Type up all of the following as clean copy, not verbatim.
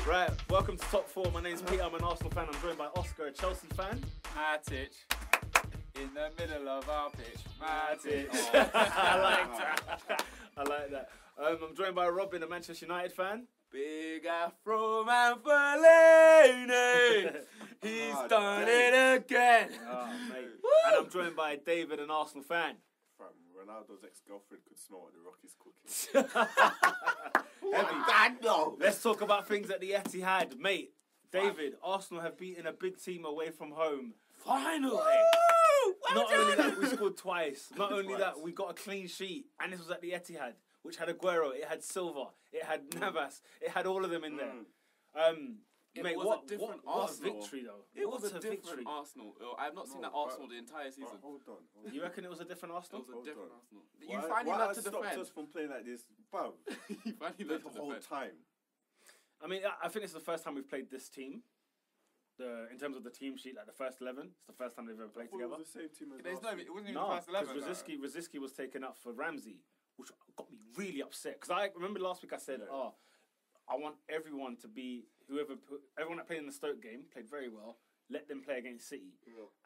Right, welcome to Top 4. My name's Peter, I'm an Arsenal fan. I'm joined by Oscar, a Chelsea fan. Matic, in the middle of our pitch. Matic. I like that. I'm joined by Robin, a Manchester United fan. Big Afro man Fellaini. He's done it again. Oh, mate. And I'm joined by David, an Arsenal fan. Ronaldo's ex-girlfriend could smell what the Rockies cooking. No. Let's talk about things at the Etihad, mate. David, Arsenal have beaten a big team away from home. Finally! Not only that, we scored twice. Not only that, we got a clean sheet. And this was at the Etihad, which had Aguero, it had Silva, it had Navas, it had all of them in there. Mate, what a victory, though. It was a different Arsenal. I have not seen that Arsenal the entire season. Hold on. You reckon it was a different Arsenal? It was a different Arsenal. You finally learned to defend. Why us from playing like this? Bro, you finally learned the whole time. I mean, I think it's the first time we've played this team. In terms of the team sheet, like the first 11, it's the first time they've ever played together. It was the same team as it wasn't even the first 11. Because Rosicky was taken up for Ramsey, which got me really upset. Because I remember last week I said, I want everyone to be everyone that played in the Stoke game played very well. Let them play against City,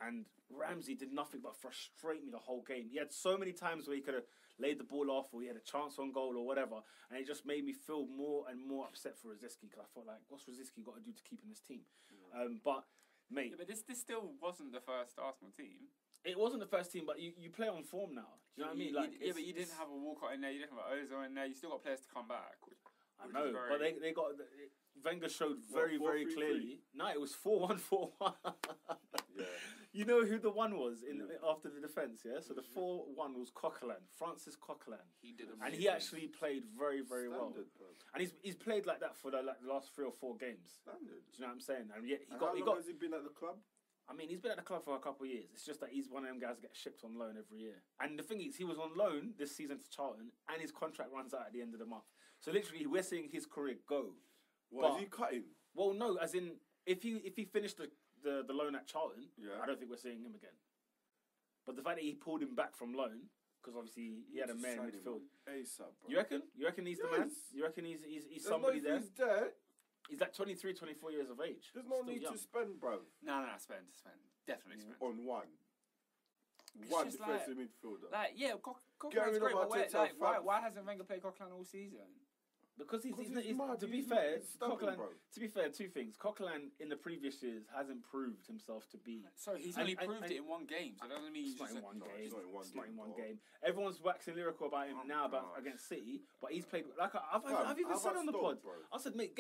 and Ramsey did nothing but frustrate me the whole game. He had so many times where he could have laid the ball off, or he had a chance on goal, or whatever, and it just made me feel more and more upset for Rosicky because I felt like, what's Rosicky got to do to keep in this team? But mate, but this still wasn't the first Arsenal team. It wasn't the first team, but you play on form now. Do you know what I mean? Like, but you didn't have a Walcott in there, you didn't have an Ozil in there, you still got players to come back. I know, but they got... Wenger showed very clearly. No, it was 4-1-4-1. Yeah. You know who the one was after the defence, yeah? So the 4-1 was Coquelin, Francis Coquelin. And he actually played very well. Bro. And he's played like that for the last 3 or 4 games. Standard. Do you know what I'm saying? And yet how long has he been at the club? I mean, he's been at the club for a couple of years. It's just that he's one of them guys that get shipped on loan every year. And the thing is, he was on loan this season to Charlton, and his contract runs out at the end of the month. So literally, we're seeing his career go. What, is he cutting? Well, no, as in, if he finished the loan at Charlton, I don't think we're seeing him again. But the fact that he pulled him back from loan, because obviously he had a man in midfield. ASAP, bro. You reckon? You reckon he's the man? You reckon he's somebody there? He's there. He's like 23, 24 years of age. There's no need to spend, bro. No, spend. Definitely spend. On one defensive midfielder. Coquelin's great, but why hasn't Wenger played Coquelin all season? Because he's to be fair, Coquelin. To be fair, 2 things. Coquelin in the previous years hasn't proved himself to be. So he's only proved it in 1 game. So that doesn't mean it's not in one game. It's not in one game. Everyone's waxing lyrical about him now against City, but he's played like I've even said on the pod. I said, mate,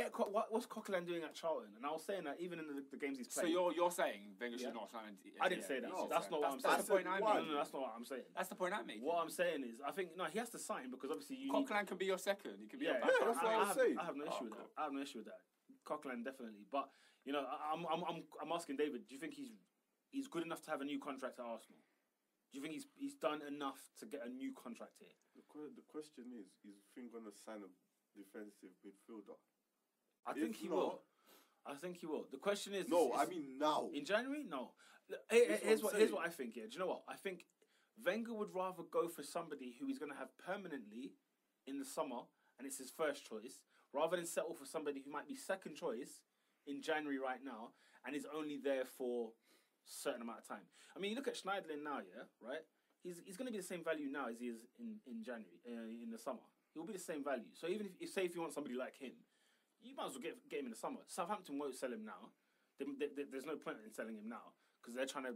what's Coquelin doing at Charlton? And I was saying that even in the games he's played. So you're saying Wenger should not sign? I didn't say that. That's not what I'm saying. That's the point I made. No, that's not what I'm saying. That's the point I made. What I'm saying is, I think he has to sign because obviously Coquelin can be your second. He can be your back. That's what I was saying. I have no issue with that. I have no issue with that. Coquelin definitely, but you know, I'm asking David. Do you think he's good enough to have a new contract at Arsenal? Do you think he's done enough to get a new contract here? The question is Finn going to sign a defensive midfielder? I think he will. The question is... No, I mean now. In January? No. Here's what I think, yeah. Do you know what? I think Wenger would rather go for somebody who he's going to have permanently in the summer, and it's his first choice, rather than settle for somebody who might be second choice in January right now, and is only there for a certain amount of time. I mean, you look at Schneiderlin now, yeah, right? He's going to be the same value now as he is in January, in the summer. He'll be the same value. So even if you want somebody like him, you might as well get him in the summer. Southampton won't sell him now. There's no point in selling him now because they're trying to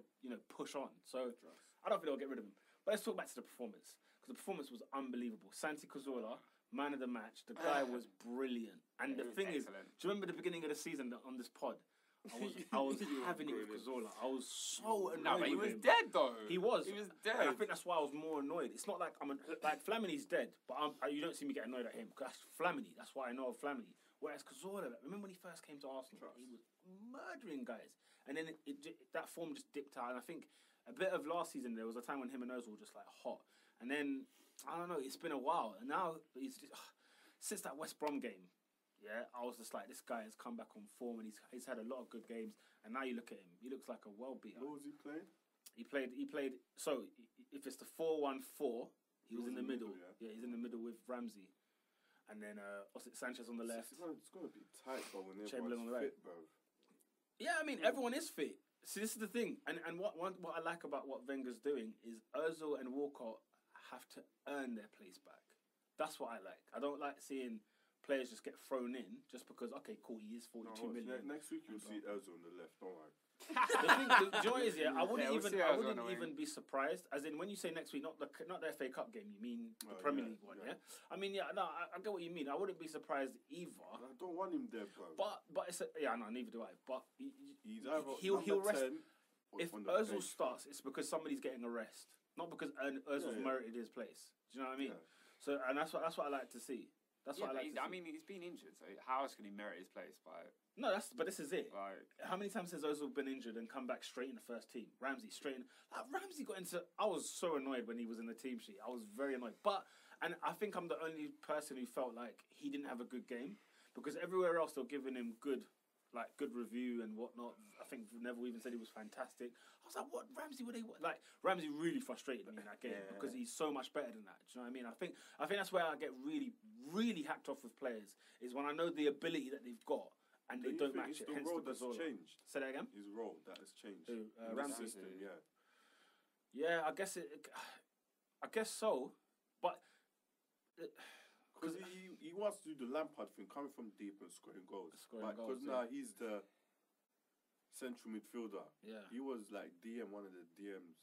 push on. So I don't think they'll get rid of him. But let's talk back to the performance, because the performance was unbelievable. Santi Cazorla, man of the match. The guy was brilliant. And the thing is, do you remember the beginning of the season on this pod? I was having it with Cazorla. I was so annoyed. No, but he with was him. dead though. He was dead. And I think that's why I was more annoyed. It's not like like Flamini's dead, but you don't see me get annoyed at him because that's Flamini. That's why I know of Flamini. Whereas Cazorla, remember when he first came to Arsenal, he was murdering guys, and then that form just dipped out. And I think a bit of last season there was a time when him and Ozil were just like hot, and then I don't know. It's been a while, and now he's just, since that West Brom game. Yeah, I was just like, this guy has come back on form, and he's had a lot of good games. And now you look at him, he looks like a well-beater. What was he playing? He played. So if it's the 4-1-4, he was in the middle. Yeah, he's in the middle with Ramsey. and then what's it, Sanchez on the left. It's gonna be tight, bro. When Chamberlain on everyone's the right. fit, bro. Yeah, I mean everyone is fit. See, this is the thing, and what I like about what Wenger's doing is Özil and Walcott have to earn their place back. That's what I like. I don't like seeing players just get thrown in just because. Okay, cool, he is 42 million. Next week you'll see Özil on the left. Don't worry. The thing, do you know what it is? Yeah, I wouldn't we'll even be surprised. As in, when you say next week, not the FA Cup game, you mean the Premier League one, yeah? I mean, I get what you mean. I wouldn't be surprised either. I don't want him there, bro. But it's neither do I. But he's either he'll rest. 10 or If on the Özil bench. starts, it's because somebody's getting a rest, not because Özil's merited his place. Do you know what I mean? Yeah. So, and that's what I like to see. That's what I like to see. I mean, he's been injured, so how else can he merit his place? No, but this is it. Like, how many times has Ozil been injured and come back straight in the first team? Ramsey Ramsey got into. I was so annoyed when he was in the team sheet. I was very annoyed. And I think I'm the only person who felt like he didn't have a good game because everywhere else they're giving him good review and whatnot. I think Neville even said he was fantastic. I was like, what Ramsey would they like? Ramsey really frustrated me in that game because he's so much better than that. Do you know what I mean? I think that's where I get really, really hacked off with players is when I know the ability that they've got. And they don't match it. The role that's changed. Say that again. His role that has changed. Ramsey. System, yeah. Yeah, I guess so, but because he wants to do the Lampard thing, coming from deep and scoring goals. Because now he's the central midfielder. Yeah. He was like one of the DMs.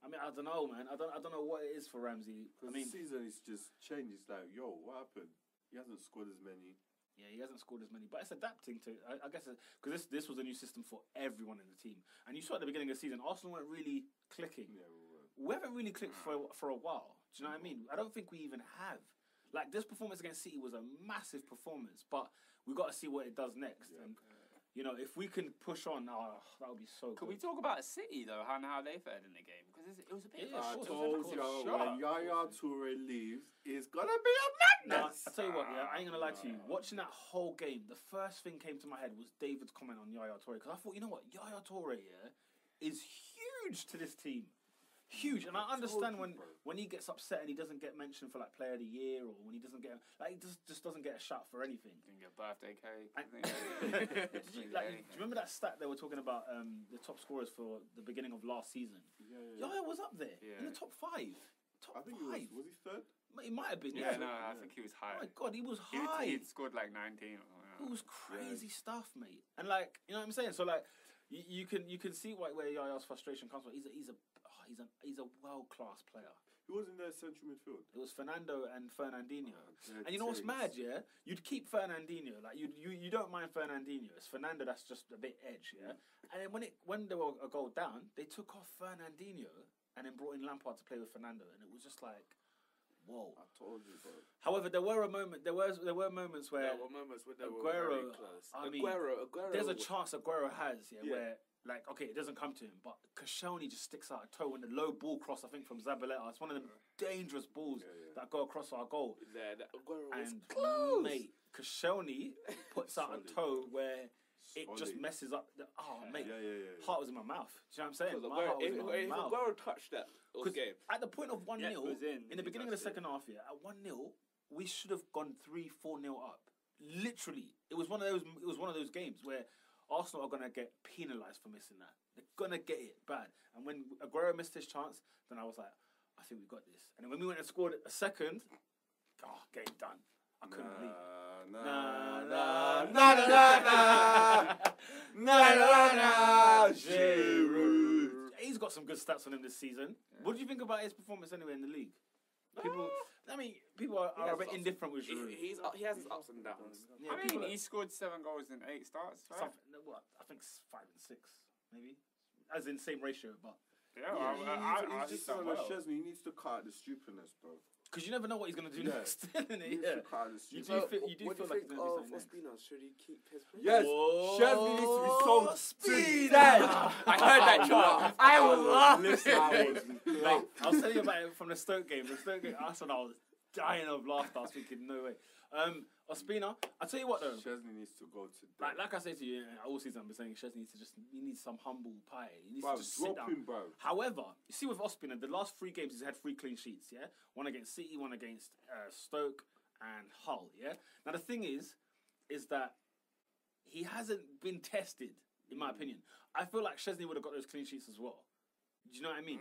I mean, I don't know, man. I don't know what it is for Ramsey. I mean, the season is just changed. It's like, yo, what happened? He hasn't scored as many. Yeah, he hasn't scored as many, but it's adapting to. I guess because this was a new system for everyone in the team, and you saw at the beginning of the season, Arsenal weren't really clicking. Yeah, we haven't really clicked for a while. Do you know what I mean? I don't think we even have. Like this performance against City was a massive performance, but we got to see what it does next. Yeah. And you know, if we can push on, that would be so. Could good. we talk about City though, and how they fared in the game? Because it was a bit. I of told course. you Sure. when Yaya Toure leaves, it's gonna be a Now, madness. I tell you what, I ain't gonna lie to you. Watching that whole game, the first thing came to my head was David's comment on Yaya Toure because I thought, you know what, Yaya Toure is huge to this team, huge. And I understand when he gets upset and he doesn't get mentioned for like Player of the Year or when he doesn't get he just doesn't get a shout for anything. Didn't get birthday cake. Do you remember that stat they were talking about the top scorers for the beginning of last season? Yeah. Yaya was up there in the top 5. I think he was he third? He might have been. Yeah, no, I think he was high. Oh my God, he was high. He'd scored like 19 or something. It was crazy stuff, mate. And like, you know what I'm saying? So like, you can see where Yaya's frustration comes from. He's a world class player. Who was in their central midfield? It was Fernando and Fernandinho. And you know what's mad, yeah? You'd keep Fernandinho, like you don't mind Fernandinho. It's Fernando that's just a bit edge, yeah. And then when they were a goal down, they took off Fernandinho and then brought in Lampard to play with Fernando, and it was just like, whoa. I told you, bro. However, there were moments where There were moments where they Aguero, were very close. I mean, Aguero there's a chance Aguero has, where like, okay, it doesn't come to him, but Koscielny just sticks out a toe in the low ball cross, I think, from Zabaleta. It's one of them dangerous balls that go across our goal. Yeah, Aguero was And close. mate, Koscielny puts out a toe where it just Solid. messes up. Mate, Yeah. heart was in my mouth. Do you know what I'm saying? Because My heart was in if my mouth. Aguero touched that game, At the point of 1-0, Yeah, it was in the beginning of the touched second half, at 1-0, we should have gone 3-4-0 up. Literally, it was one of those games where Arsenal are gonna get penalised for missing that. They're gonna get it bad. And when Aguero missed his chance, then I was like, I think we got this. And then when we went and scored a second, game done. I couldn't believe it. Giroud. He's got some good stats on him this season. What do you think about his performance anyway in the league? People are a bit indifferent with Giroud. he has his ups and downs. Yeah, I mean, he scored 7 goals in 8 starts, right? I think 5 and 6, maybe, as in same ratio, but He's just on Chesney. He needs to cut out the stupidness, bro. because you never know what he's gonna do next. Isn't He it? needs to cut out the You stupidness. do feel What do like you he's think gonna of do something next. Ospina? Should he keep his place? Yes, Chesney needs to be sold today. I heard that chart. I was laughing. Listen, Mate, I was telling you about it from the Stoke game. The Stoke game, I was dying of laughter. I was thinking, no way. Ospina, I tell you what though. Chesney needs to go today. Like I say to you all season, I've been saying Chesney he needs some humble pie. He needs Bro, to just sit drop down. him, bro. However, you see with Ospina, the last 3 games he's had 3 clean sheets. Yeah, one against City, one against Stoke, and Hull. Yeah. Now the thing is that he hasn't been tested, in my opinion. I feel like Szczesny would have got those clean sheets as well. Do you know what I mean?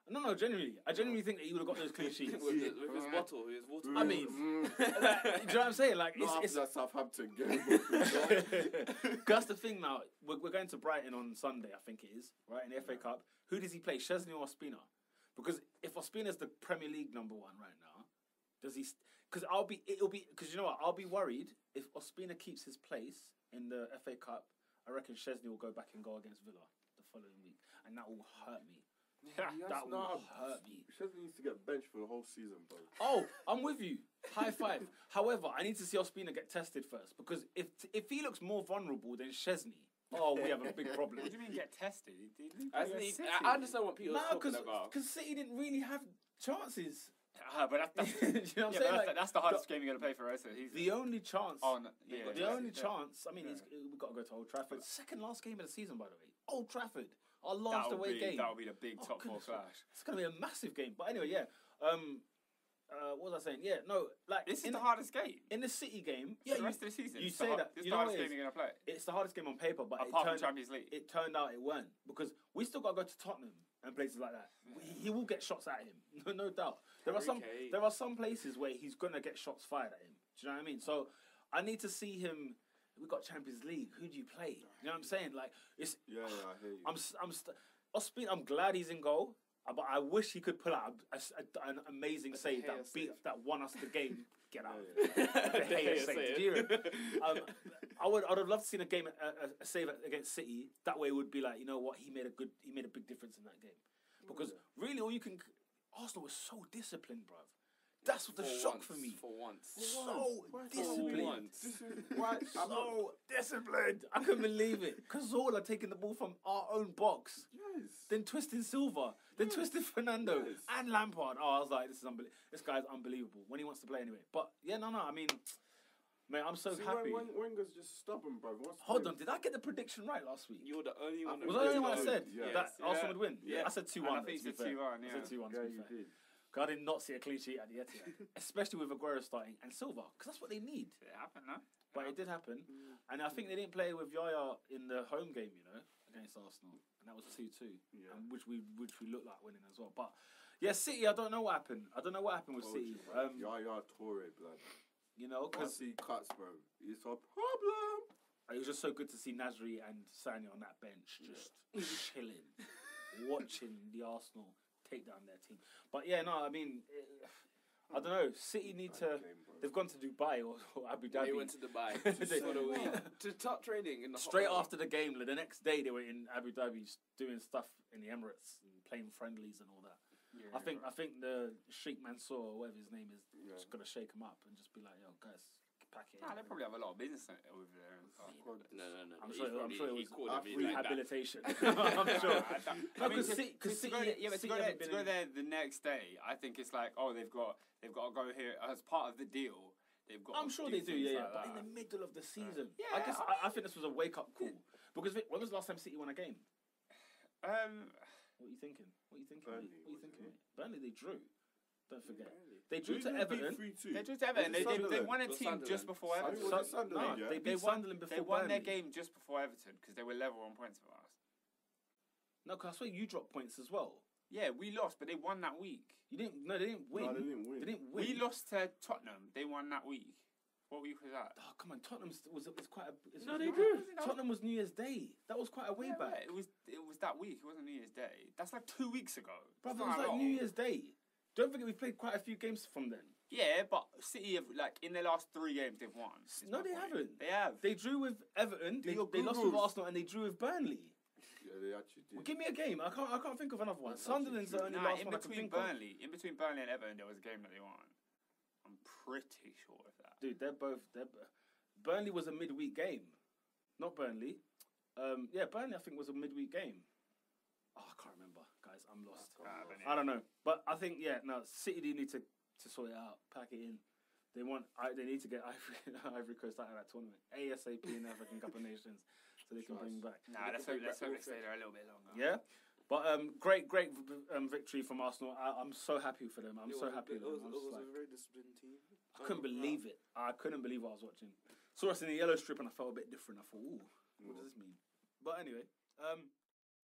No, genuinely. I genuinely think that he would have got those clean sheets. with his bottle, his water. I mean, like, do you know what I'm saying? Like, it's that Southampton game. that's the thing now. We're going to Brighton on Sunday, I think it is, right, in the FA Cup. Who does he play, Szczesny or Ospina? Because if Ospina's the Premier League #1 right now, does he... Because you know what? I'll be worried if Ospina keeps his place in the FA Cup. I reckon Szczesny will go back and go against Villa the following week, and that will hurt me. That will hurt me. Szczesny needs to get benched for the whole season, bro. Oh, I'm with you. High five. However, I need to see Ospina get tested first, because if he looks more vulnerable than Szczesny, we have a big problem. What do you mean get tested? I understand what Peter's talking about. Because City didn't really have chances. But that's you know what I'm saying? That's the hardest game you're going to play for us. The only chance. The only chance. I mean, we've got to go to Old Trafford. Second last game of the season, by the way. Old Trafford. Our last away game. That'll be the big top 4 clash. It's going to be a massive game. But anyway, yeah. What was I saying? Yeah, no, like this is the hardest game in the City game. Yeah, the rest of the season. You say that. This is the hardest game you're gonna play. It's the hardest game on paper, but apart from Champions League, it turned out it weren't, because we still got to go to Tottenham and places like that. He will get shots at him, no doubt. There are some places where he's gonna get shots fired at him. Do you know what I mean? So I need to see him. We got Champions League. Who do you play? You know what I'm saying? Like it's. Yeah, I hear you. I'm glad he's in goal. But I wish he could pull out an amazing save that won us the game. Get out! I would have loved to see a save against City. That way, it would be like, you know what, he made a big difference in that game. Because really, Arsenal was so disciplined, bruv. That's what the shock for me. For once. So disciplined. So disciplined. I couldn't believe it. Cazorla taking the ball from our own box. Yes. Then twisting Silva. Then twisting Fernando. Yes. And Lampard. Oh, I was like, this guy's unbelievable. When he wants to play anyway. But, yeah, no. I mean, mate, I'm so happy. Wenger's just stubborn, bro. Hold on. Did I get the prediction right last week? You were the only one. Was I the only one that said that Yes. Arsenal would win? Yeah. I said 2-1. I think you said 2-1, I said 2-1, to be fair. did. I did not see a clean sheet at the Etihad, especially with Aguero starting and Silva, because that's what they need. It happened, no? But it did happen, and I think they didn't play with Yaya in the home game, against Arsenal, and that was 2-2, and which we looked like winning as well. But yeah, City, I don't know what happened. With City. Yaya Toure, blood. Because he cuts, bro. It's a problem. It was just so good to see Nasri and Sanya on that bench, just chilling, watching the Arsenal take down their team. But yeah, no, I mean, I don't know. City need to. They've gone to Dubai or Abu Dhabi. They went to Dubai for the week to start training in the straight after the game. The next day they were in Abu Dhabi doing stuff in the Emirates and playing friendlies and all that. Yeah, I think the Sheikh Mansour or whatever his name is just gonna shake him up and just be like, yo, guys, pack it in. They probably have a lot of business over there. No. I'm sure it was rehabilitation. I'm sure. Because to go there the next day, I think it's like, they've got to go here as part of the deal. They've got. I'm sure they do, yeah. But in the middle of the season, I think this was a wake up call. Because when was the last time City won a game? What are you thinking? Burnley, they drew. Don't forget. They drew to Everton. They drew to Everton. They won a team just before Everton. They beat Sunderland before They won their game just before Everton because they were level on points with us. No, because I swear you dropped points as well. Yeah, we lost, but they won that week. They didn't win. No, they didn't win. We lost to Tottenham. They won that week. What week was that? Oh, come on. Tottenham was quite a... No, they drew. Tottenham was New Year's Day. That was quite a way back. Right. It was that week. It wasn't New Year's Day. That's like 2 weeks ago. Brother, it was like New Year's Day. Don't forget we played quite a few games from then. Yeah, but City have, in their last 3 games, they've won. No, they haven't. They have. They drew with Everton. They lost with Arsenal and they drew with Burnley. Yeah, they actually did. Well, give me a game. I can't think of another one. Sunderland's the only last one I can think of. In between Burnley and Everton, there was a game that they won. I'm pretty sure of that. Dude, Burnley was a midweek game. Not Burnley. Burnley I think was a midweek game. Oh, I can't remember, guys. I'm lost. I don't know, but I think City do need to sort it out, pack it in. They need to get Ivory Coast out of that tournament ASAP in the African Cup of Nations, so they can bring back. Let's hope they stay there a little bit longer. Yeah, But great victory from Arsenal. I'm so happy for them. I'm so happy. It was a very disciplined team. I couldn't believe it. I couldn't believe what I was watching. Saw us in the yellow strip and I felt a bit different. I thought, ooh, what does this mean? But anyway,